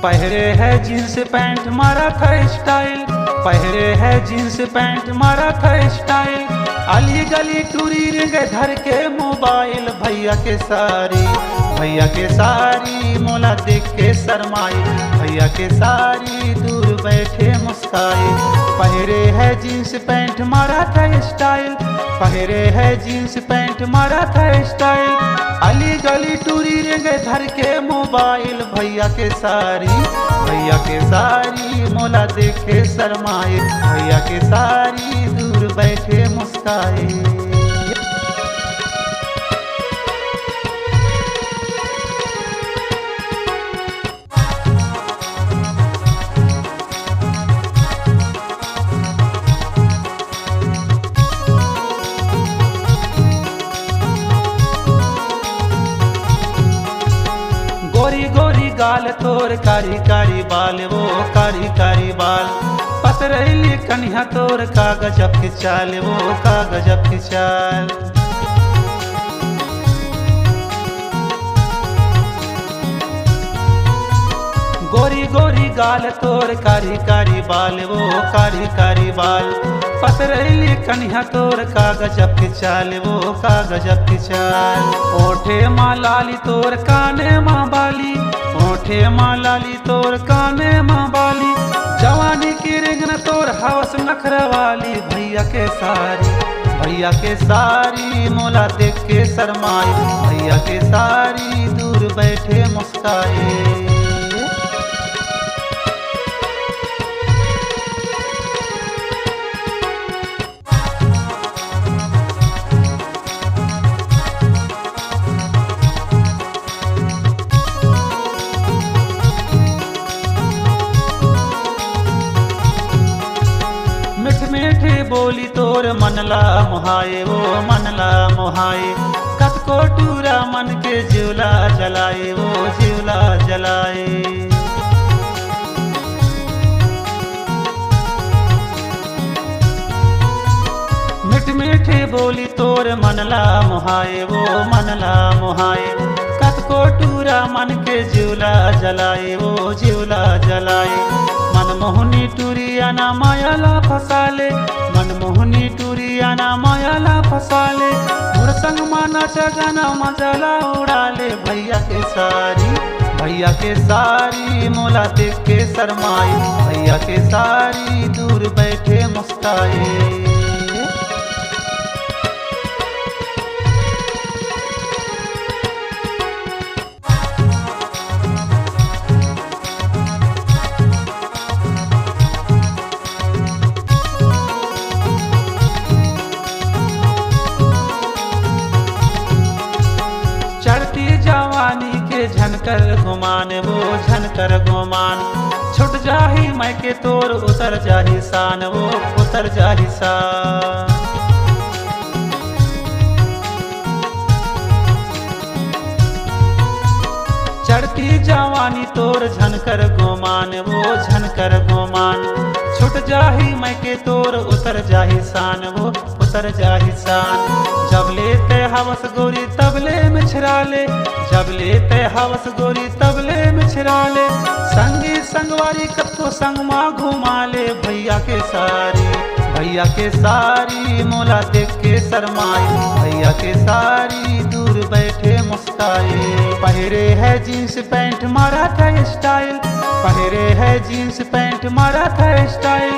पहरे है jeans pant मारा था स्टाइल, पहरे है जींस पैंट मारा था स्टाइल। अली गली टूरी रिंग धर के मोबाइल, भैया के सारी, भैया के सारी मोला देख के शर्माई, भैया के सारी दूर बैठे मुस्काई। पहरे है जींस पैंट मारा था स्टाइल, पहरे है जींस पैंट मारा था स्टाइल। अली गली टूरी रिंग धर के मोबाइल, भैया के सारी, भैया के सारी मोला देख के शर्माए, भैया के सारी दूर बैठे मुस्काए। गोरी गोरी गाल तोर कारी कारी बाल, वो कारी कारी बाल। पतरैली कन्या तोर का गजब की चाल, वो का गजब की चाल। गोरी गोरी गाल तोर कारी कारी बाल, वो कारी कारी बाल। पतरैली कन्या तोर का गजब की चाल, वो का गजब की चाल। ओठे माँ लाली तोर काने माँ बाली, ओठे माँ लाली तोर काने माँ बाली। जवानी की रिंगन तोर हवस नखरा वाली, भैया के सारी, भैया के सारी मोला देख के शर्माई, भैया के सारी दूर बैठे मुस्काए। मीठे बोली तोर मनला मोहाए, वो मनला मोहाए। कतको टूरा मन के जिवला जलाए, वो जिवला जलाए। मीठे बोली तोर मनला मोहाए, वो मनला मोहाए। कतको टूरा मन के जिवला जलाए, वो जिवला जलाए। मनमोहनी टूरिया ना मायाला फसाले, मनमोहनी टूरिया ना मायाला फसाले। मोर संग माना चगना मजला उड़ाले, भैया के सारी, भैया के सारी मोला देख के शर्माई, भैया के सारी दूर बैठे मुस्काए। चढ़ती जवानी के झनकर गुमान, वो झनकर गुमान। छुट जाही मैं के तोर उतर जाही शान, वो उतर जाही शान। चढ़ती जवानी तोर झनकर गुमान, वो झनकर गुमान। छुट जाही मैं के तोर उतर जाही शान, वो उतर जाही शान। जब लेते हवस गोरी तबले में छिराले, जब लेते हवस गोरी तबले में छिराले। संगी संगवारी कत्तो संग माँ घुमा ले, भैया के सारी, भैया के सारी मोला देख के शर्माई, भैया के सारी दूर बैठे मुस्काए। पहरे है जींस पैंट मारा था स्टाइल, पहरे है जींस पैंट मारा था स्टाइल।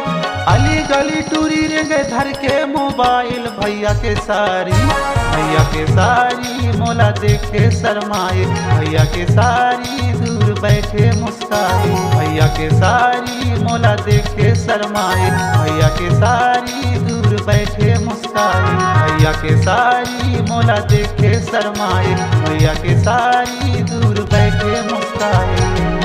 अली गली टूरी रिंग धर के मोबाइल, भैया के सारी, भैया के सारी मोला देख के शर्माए, भैया के सारी दूर बैठे मुस्काए, भैया के सारी मोला देख के शर्माए, भैया के सारी दूर बैठे मुस्काए, भैया के सारी मोला देख के शर्माए, भैया के सारी दूर बैठे मुस्काए।